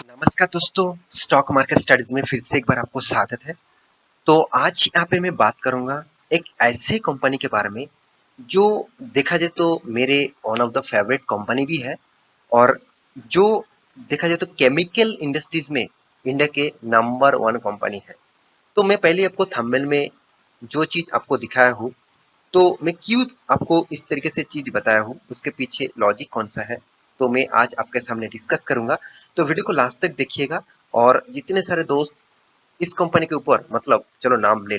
नमस्कार दोस्तों, stock market studies में फिर से एक बार आपको स्वागत है। तो आज यहाँ पे मैं बात करूंगा एक ऐसे कंपनी के बारे में जो देखा जाए तो मेरे one of the favourite company भी है और जो देखा जाए तो केमिकल इंडस्ट्रीज में इंडिया के नंबर वन कंपनी है। तो मैं पहले आपको थंबनेल में जो चीज आपको दिखाया हूँ, तो मैं क्यों आपको इस तरीके से चीज बताया हूँ, उसके पीछे लॉजिक कौन सा है, तो मैं आज आपके सामने डिस्कस करूंगा। तो वीडियो को लास्ट तक देखिएगा। और जितने सारे दोस्त इस कंपनी के ऊपर मतलब चलो नाम ले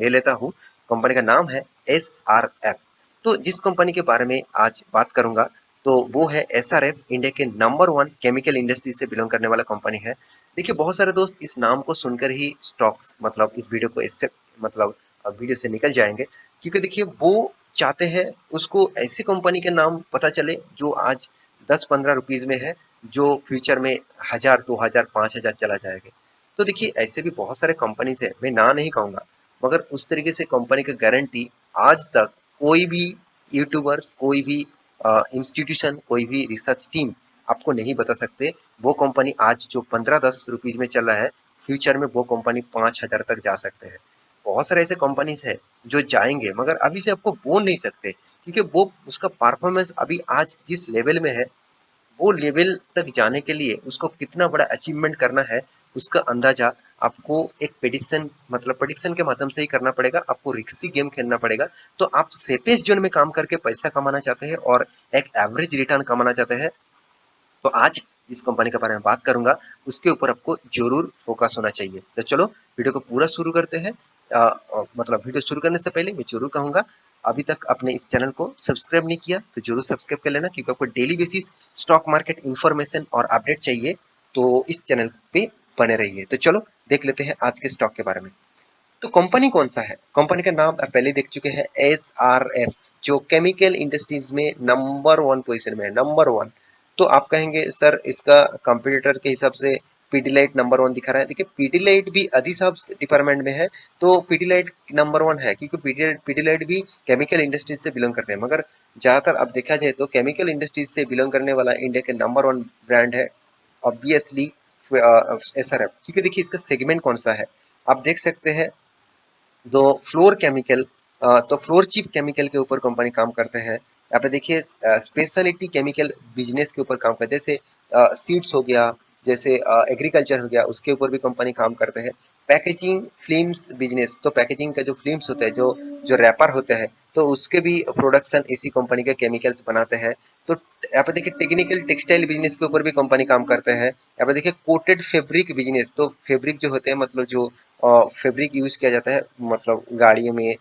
लेता हूँ। कंपनी का नाम है SRF। तो जिस कंपनी के बारे में आज बात करूंगा तो वो है SRF, इंडिया के नंबर वन केमिकल इंडस्ट्री से बिलोंग करने वाला कंपनी है। देखिए बहुत सारे दोस्त इस नाम को सुनकर ही स्टॉक्स मतलब इस वीडियो को इससे मतलब वीडियो से निकल जाएंगे, क्योंकि देखिए वो चाहते हैं उसको ऐसी कंपनी के नाम पता चले जो आज 10-15 रुपीज में है, जो फ्यूचर में 1000, 2000, 5000 चला जाएगा। तो देखिए ऐसे भी बहुत सारे कंपनीज है, मैं ना नहीं कहूंगा, मगर उस तरीके से कंपनी का गारंटी आज तक कोई भी यूट्यूबर्स, कोई भी इंस्टीट्यूशन, कोई भी रिसर्च टीम आपको नहीं बता सकते। वो कंपनी आज जो 15-10 रुपीज में चल रहा है, फ्यूचर में वो कंपनी 5000 तक जा सकते हैं। बहुत सारे ऐसे कंपनीज है जो जाएंगे, मगर अभी से आपको बोल नहीं सकते, क्योंकि वो उसका परफॉर्मेंस अभी आज जिस लेवल में है, वो लेवल तक जाने के लिए उसको कितना बड़ा अचीवमेंट करना है, उसका अंदाजा आपको एक प्रेडिक्शन मतलब प्रेडिक्शन के माध्यम से ही करना पड़ेगा। आपको रिस्की गेम खेलना पड़ेगा। तो आप सेफेस्ट जोन में काम करके पैसा कमाना चाहते हैं और एक एवरेज रिटर्न कमाना चाहते हैं, तो आज जिस कंपनी के बारे में बात करूंगा उसके ऊपर आपको जरूर फोकस होना चाहिए। तो चलो वीडियो को पूरा शुरू करते हैं। मतलब वीडियो शुरू करने से पहले मैं जरूर कहूंगा, अभी तक आपने इस चैनल को सब्सक्राइब नहीं किया तो जरूर सब्सक्राइब कर लेना, क्योंकि आपको daily basis stock market information और अपडेट चाहिए, तो इस चैनल पे बने रहिए। तो चलो देख लेते हैं आज के स्टॉक के बारे में। तो कंपनी कौन सा है, कंपनी का नाम आप पहले देख चुके हैं, SRF, जो केमिकल इंडस्ट्रीज में नंबर वन पोजीशन में है, नंबर वन। तो आप कहेंगे सर इसका कंपटीटर के हिसाब से पीडीलाइट नंबर वन दिखा रहा है। देखिए पीडीलाइट भी अधिसाब डिपार्टमेंट में है, तो पीडीलाइट नंबर वन है, क्योंकि पीडीलाइट भी केमिकल इंडस्ट्रीज से बिलोंग करते हैं। मगर ज्यादातर अब देखा जाए तो केमिकल इंडस्ट्रीज से बिलोंग करने वाला इंडिया के नंबर वन ब्रांड है ऑब्वियसली SRF। क्योंकि देखिए इसका सेगमेंट कौन सा है, आप देख सकते हैं। दो फ्लोर केमिकल, तो फ्लोर चिप केमिकल के ऊपर कंपनी काम करते हैं। यहाँ पे देखिए स्पेशलिटी केमिकल बिजनेस के ऊपर काम करते हैं, जैसे सीड्स हो गया, जैसे एग्रीकल्चर हो गया, उसके ऊपर भी कंपनी काम करते हैं। पैकेजिंग फिल्म्स बिजनेस, तो पैकेजिंग का जो फिल्म्स होते हैं, जो जो रैपर होते हैं, तो उसके भी प्रोडक्शन इसी कंपनी के केमिकल्स बनाते हैं। तो यहाँ पे देखिए टेक्निकल टेक्सटाइल बिजनेस के ऊपर भी कंपनी काम करते हैं। यहाँ पे देखिए कोटेड फैब्रिक बिजनेस, तो फैब्रिक जो होते हैं मतलब जो फैब्रिक यूज किया जाता है मतलब गाड़ियों में,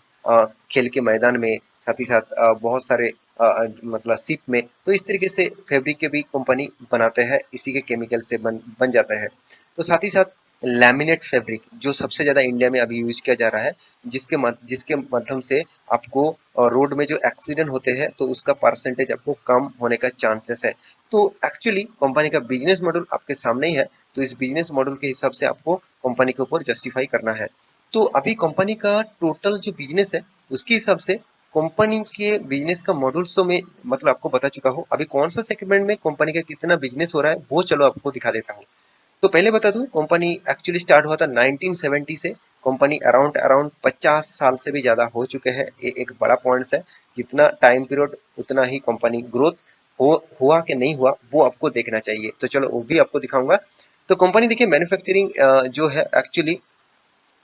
खेल के मैदान में, साथ ही साथ बहुत सारे मतलब शिप में, तो इस तरीके से फैब्रिक के भी कंपनी बनाते हैं, इसी के केमिकल से बन जाता है। तो साथ ही साथ लैमिनेट फैब्रिक जो सबसे ज्यादा इंडिया में अभी यूज किया जा रहा है, जिसके माध्यम से आपको रोड में जो एक्सीडेंट होते हैं तो उसका परसेंटेज आपको कम होने का चांसेस है। तो एक्चुअली कंपनी का बिजनेस मॉडल आपके सामने ही है, तो इस बिजनेस मॉडल के हिसाब से आपको कंपनी के ऊपर जस्टिफाई करना है। तो अभी कंपनी का टोटल जो बिजनेस है उसके हिसाब से कंपनी के बिजनेस का मॉडल्स तो मैं मतलब आपको बता चुका हूँ। अभी कौन सा सेगमेंट में कंपनी का कितना बिजनेस हो रहा है वो चलो आपको दिखा देता हूँ। तो पहले बता दूं, कंपनी एक्चुअली स्टार्ट हुआ था 1970 से। कंपनी अराउंड अराउंड 50 साल से भी ज्यादा हो चुके हैं, ये एक बड़ा पॉइंट्स है। जितना टाइम पीरियड उतना ही कंपनी ग्रोथ हुआ कि नहीं हुआ वो आपको देखना चाहिए, तो चलो वो भी आपको दिखाऊंगा। तो कंपनी देखिए मैन्युफैक्चरिंग जो है actually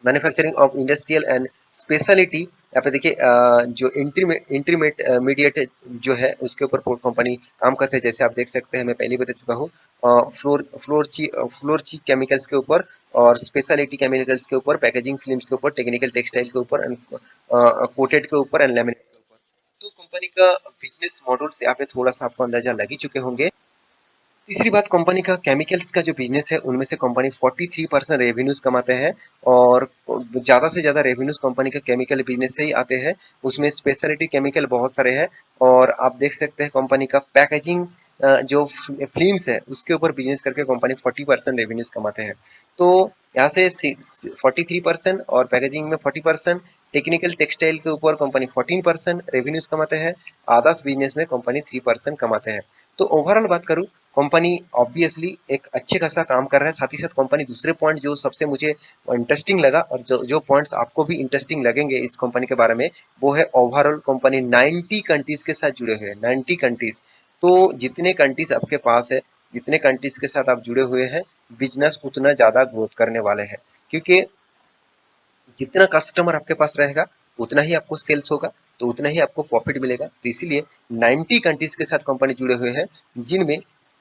manufacturing of industrial and speciality, यहाँ पे देखिए जो इंटरमीडिएट मीडिएट जो है उसके ऊपर कंपनी काम करते हैं। जैसे आप देख सकते हैं, मैं पहले बता चुका हूँ, फ्लोर ची केमिकल्स के ऊपर और स्पेशलिटी केमिकल्स के ऊपर, पैकेजिंग फिल्म्स के ऊपर, टेक्निकल टेक्सटाइल के ऊपर एंड कोटेड के ऊपर एंड लेमिनेट के ऊपर। तो कंपनी का बिजनेस मॉडल से यहाँ पे थोड़ा सा आपको अंदाजा लग ही चुके होंगे। तीसरी बात, कंपनी का केमिकल्स का जो बिजनेस है उनमें से कंपनी 43% रेवेन्यूज कमाते हैं, और ज्यादा से ज्यादा रेवेन्यूज कंपनी के केमिकल बिजनेस से ही आते हैं। उसमें स्पेशलिटी केमिकल बहुत सारे हैं। और आप देख सकते हैं कंपनी का पैकेजिंग जो फिल्म्स है उसके ऊपर बिजनेस करके कंपनी 40% रेवेन्यूज कमाते हैं। तो यहाँ से 43% और पैकेजिंग में 40%, टेक्निकल टेक्सटाइल के ऊपर कंपनी 14% रेवेन्यूज कमाते हैं, आदर्स बिजनेस में कंपनी 3% कमाते हैं। तो ओवरऑल बात करूं कंपनी ऑब्वियसली एक अच्छे खासा काम कर रहा है। साथ ही साथ कंपनी दूसरे पॉइंट जो सबसे मुझे इंटरेस्टिंग लगा और जो जो पॉइंट्स आपको भी इंटरेस्टिंग लगेंगे इस कंपनी के बारे में, वो है ओवरऑल कंपनी 90 कंट्रीज के साथ जुड़े हुए हैं। 90 कंट्रीज, तो जितने कंट्रीज आपके पास है, जितने कंट्रीज के साथ आप जुड़े हुए हैं, बिजनेस उतना ज्यादा ग्रोथ करने वाले हैं। क्योंकि जितना कस्टमर आपके पास रहेगा उतना ही आपको सेल्स होगा, तो उतना ही आपको प्रॉफिट मिलेगा। तो इसीलिए 90 कंट्रीज के साथ कंपनी जुड़े हुए हैं, जिनमें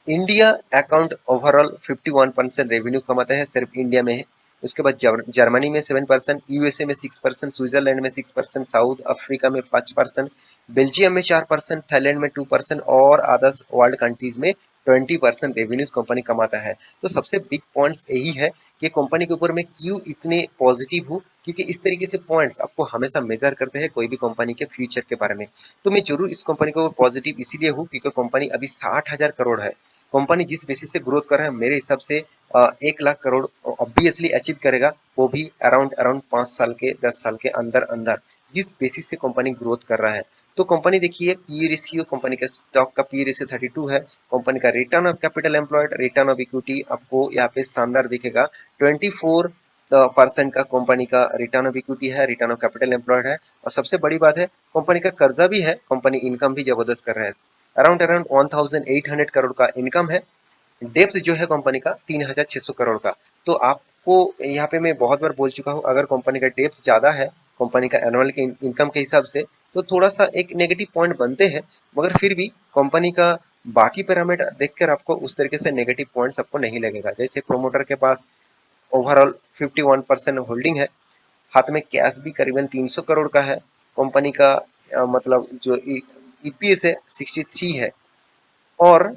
इंडिया अकाउंट ओवरऑल 51% रेवेन्यू कमाता है, सिर्फ इंडिया में है। उसके बाद जर्मनी में 7%, यूएसए में 6%, स्विट्जरलैंड में 6%, साउथ अफ्रीका में 5%, बेल्जियम में 4%, थाईलैंड में 2% और अदर्स वर्ल्ड कंट्रीज में 20% रेवेन्यूज कंपनी कमाता है। तो सबसे बिग पॉइंट्स यही है कि कंपनी के ऊपर मैं क्यों इतने पॉजिटिव हूँ, क्योंकि इस तरीके से पॉइंट्स आपको हमेशा मेजर करते हैं कोई भी कंपनी के फ्यूचर के बारे में। तो मैं जरूर इस कंपनी को पॉजिटिव इसीलिए हूँ क्योंकि कंपनी अभी 60,000 करोड़ है। कंपनी जिस बेसिस से ग्रोथ कर रहा है, मेरे हिसाब से 1 लाख करोड़ ऑब्वियसली अचीव करेगा, वो भी अराउंड अराउंड 5 साल के 10 साल के अंदर अंदर, जिस बेसिस से कंपनी ग्रोथ कर रहा है। तो कंपनी देखिए, पी रेशियो कंपनी का स्टॉक का पी रेशियो 32 है। कंपनी का return of capital employed, return of equity आपको यहाँ पे शानदार दिखेगा। 24% का कंपनी का रिटर्न ऑफ इक्विटी है, रिटर्न ऑफ कैपिटल एम्प्लॉयड है। और सबसे बड़ी बात है, कंपनी का कर्जा भी है, कंपनी इनकम भी जबरदस्त कर रहा है। अराउंड अराउंड 1800 करोड़ का इनकम है। डेप्थ जो है कंपनी का 3600 करोड़ का। तो आपको यहाँ पे मैं बहुत बार बोल चुका हूँ, अगर कंपनी का डेप्थ ज्यादा है कंपनी का एनुअल के इनकम के हिसाब से, तो थोड़ा सा एक नेगेटिव पॉइंट बनते हैं। मगर फिर भी कंपनी का बाकी पैरामीटर देखकर आपको उस तरीके से नेगेटिव पॉइंट्स आपको नहीं लगेगा। जैसे प्रोमोटर के पास ओवरऑल 51% होल्डिंग है, हाथ में कैश भी करीबन 300 करोड़ का है। कंपनी का मतलब जो ईपीएस है 63 है। और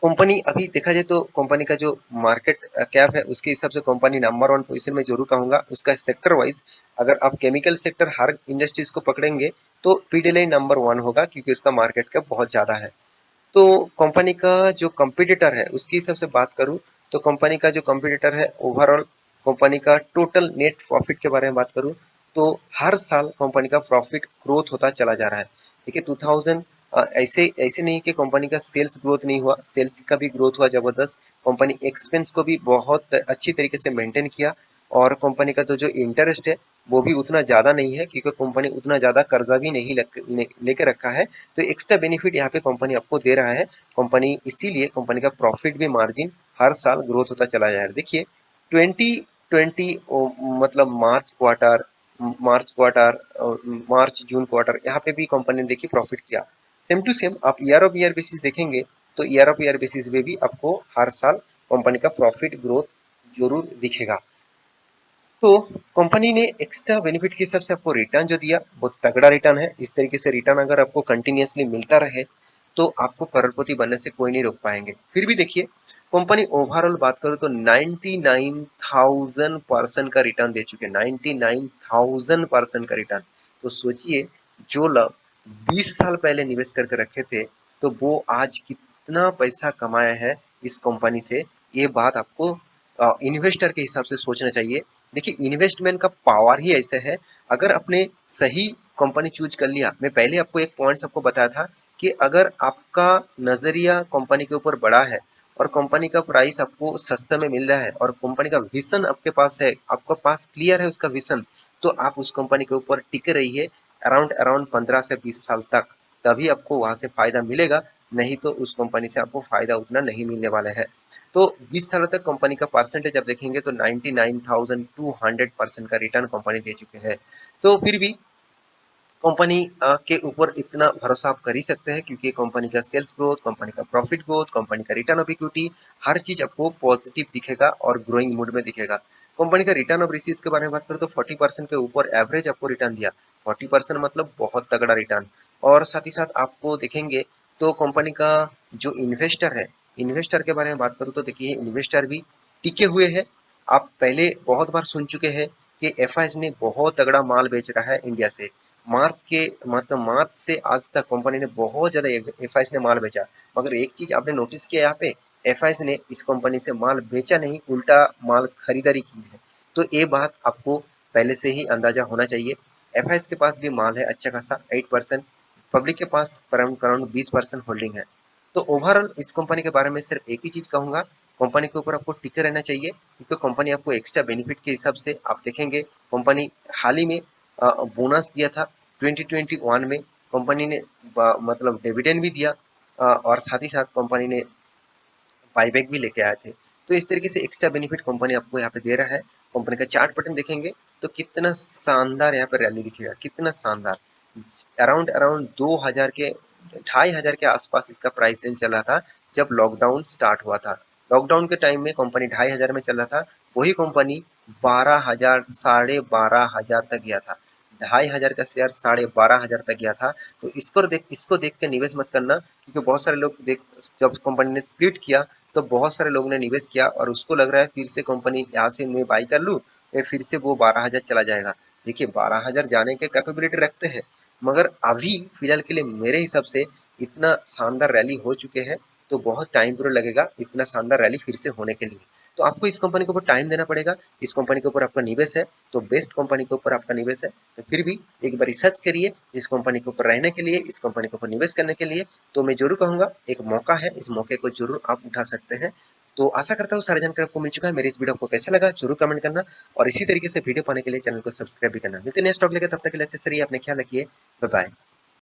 कंपनी अभी देखा जाए तो कंपनी का जो मार्केट कैप है उसके हिसाब से कंपनी नंबर 1 पोजीशन में जरूर कहूंगा। उसका सेक्टर वाइज अगर आप केमिकल सेक्टर हर इंडस्ट्रीज को पकड़ेंगे तो पीडीएलआई नंबर 1 होगा, क्योंकि उसका मार्केट कैप बहुत ज्यादा है। तो कंपनी का जो कंपटीटर है उसके हिसाब से बात करूं, तो कंपनी का जो कंपटीटर है ओवरऑल, कंपनी का टोटल नेट प्रॉफिट के बारे में बात करूं, तो हर साल कंपनी का प्रॉफिट ग्रोथ होता चला जा रहा है। देखिए 2000 ऐसे ऐसे नहीं कि कंपनी का सेल्स ग्रोथ नहीं हुआ, सेल्स का भी ग्रोथ हुआ जबरदस्त। कंपनी एक्सपेंस को भी बहुत अच्छी तरीके से मेंटेन किया। और कंपनी का तो जो इंटरेस्ट है वो भी उतना ज्यादा नहीं है, क्योंकि कंपनी उतना ज्यादा कर्जा भी नहीं लेके रखा है। तो एक्स्ट्रा बेनिफिट यहाँ पे कंपनी आपको दे रहा है। कंपनी इसीलिए कंपनी का प्रॉफिट भी मार्जिन हर साल ग्रोथ होता चला जा रहा है। देखिए 2020 मतलब मार्च क्वार्टर मार्च जून क्वार्टर, यहाँ पे भी कंपनी ने देखिए प्रॉफिट किया। सेम टू सेम आप ईयर ऑफ ईयर बेसिस देखेंगे तो ईयर ऑफ ईयर बेसिस में भी आपको हर साल कंपनी का प्रॉफिट ग्रोथ जरूर दिखेगा। तो कंपनी ने एक्स्ट्रा बेनिफिट के हिसाब से आपको रिटर्न जो दिया बहुत तगड़ा रिटर्न है। इस तरीके से रिटर्न अगर आपको कंटिन्यूअसली मिलता रहे तो आपको करोड़पति बनने से कोई नहीं रोक पाएंगे। फिर भी देखिए कंपनी ओवरऑल बात करूं तो 99,000% का रिटर्न दे चुके हैं, 99,000% का रिटर्न। तो सोचिए, जो लोग 20 साल पहले निवेश करके रखे थे, तो वो आज कितना पैसा कमाया है इस कंपनी से, ये बात आपको इन्वेस्टर के हिसाब से सोचना चाहिए। देखिए इन्वेस्टमेंट का पावर ही ऐसे है, अगर आपने सही कंपनी चूज कर लिया। मैं पहले आपको एक पॉइंट्स आपको बताया था कि अगर आपका नजरिया कंपनी के ऊपर बड़ा है और कंपनी का प्राइस आपको सस्ते में मिल रहा है और कंपनी का विजन आपके पास है, आपके पास क्लियर है उसका विजन, तो आप उस कंपनी के ऊपर टिके रहिए अराउंड अराउंड 15 से 20 साल तक, तभी आपको वहां से फायदा मिलेगा। नहीं तो उस कंपनी से आपको फायदा उतना नहीं मिलने वाला है। तो 20 सालों तक कंपनी का परसेंटेज आप देखेंगे तो 99,200% का रिटर्न कंपनी दे चुके हैं। तो फिर भी कंपनी के ऊपर इतना भरोसा आप कर ही सकते हैं, क्योंकि कंपनी का सेल्स ग्रोथ, कंपनी का प्रॉफिट ग्रोथ, कंपनी का रिटर्न ऑफ इक्विटी, हर चीज आपको पॉजिटिव दिखेगा और ग्रोइंग मूड में दिखेगा। कंपनी का रिटर्न ऑफ रिसीव्स के बारे में बात करें तो 40% के ऊपर एवरेज आपको रिटर्न दिया। 40% मतलब बहुत तगड़ा रिटर्न। और साथ ही साथ आपको देखेंगे तो कंपनी का जो इन्वेस्टर है, इन्वेस्टर के बारे में बात करूँ तो देखिए इन्वेस्टर भी टिके हुए हैं। आप पहले बहुत बार सुन चुके हैं कि एफआईएस ने बहुत तगड़ा माल बेच रहा है इंडिया से। मार्च के मतलब मार्च से आज तक कंपनी ने बहुत ज्यादा एफआईएस ने माल बेचा। मगर एक चीज आपने नोटिस किया, यहाँ पे एफआईएस ने इस कंपनी से माल बेचा नहीं, उल्टा माल खरीदारी की है। तो ये बात आपको पहले से ही अंदाजा होना चाहिए। एफआईएस के पास भी माल है अच्छा खासा 8%, पब्लिक के पास अराउंड 20% होल्डिंग है। तो ओवरऑल इस कंपनी के बारे में सिर्फ एक ही चीज कहूंगा, कंपनी के ऊपर आपको टिके रहना चाहिए, क्योंकि कंपनी आपको एक्स्ट्रा बेनिफिट के हिसाब से आप देखेंगे, कंपनी हाल ही में बोनस दिया था 2021 में, कंपनी ने मतलब डिविडेंड भी दिया, और साथ ही साथ कंपनी ने बाईबैक भी लेके आए थे। तो इस तरीके से एक्स्ट्रा बेनिफिट कंपनी आपको यहाँ पे दे रहा है। कंपनी का चार्ट पैटर्न देखेंगे तो कितना शानदार यहाँ पे रैली दिखेगा, कितना शानदार, अराउंड अराउंड 2000 के 2500 के आसपास इसका प्राइस रेंज चल रहा था जब लॉकडाउन स्टार्ट हुआ था। लॉकडाउन के टाइम में कंपनी 2500 में चल रहा था, वही कंपनी 12,000 12,500 तक गया था। 2500 का शेयर 12,500 तक गया था। तो इसको देख के निवेश मत करना, क्योंकि बहुत सारे लोग देख, जब कंपनी ने स्प्लिट किया तो बहुत सारे लोगों ने निवेश किया और उसको लग रहा है फिर से कंपनी यहाँ से मैं बाई कर लूँ, फिर से वो 12,000 चला जाएगा। देखिए 12,000 जाने के कैपेबिलिटी रखते हैं, मगर अभी फिलहाल के लिए मेरे हिसाब से इतना शानदार रैली हो चुके हैं, तो बहुत टाइम पीरियड लगेगा इतना शानदार रैली फिर से होने के लिए। तो आपको इस कंपनी के ऊपर टाइम देना पड़ेगा। इस कंपनी के ऊपर आपका निवेश है तो बेस्ट कंपनी के ऊपर आपका निवेश है, तो फिर भी एक बार रिसर्च करिए इस कंपनी के ऊपर रहने के लिए, इस कंपनी के ऊपर निवेश करने के लिए। तो मैं जरूर कहूंगा एक मौका है, इस मौके को जरूर आप उठा सकते हैं। तो आशा करता हूँ सारी जानकारी आपको मिल चुका है। मेरी इस वीडियो आपको कैसा लगा जरूर कमेंट करना, और इसी तरीके से वीडियो पाने के लिए चैनल को सब्सक्राइब भी करना। मिलते हैं नेक्स्ट टॉपिक लेकर, तब तक के लिए अच्छे से रहिए, अपने ख्याल रखिए, बाय बाय।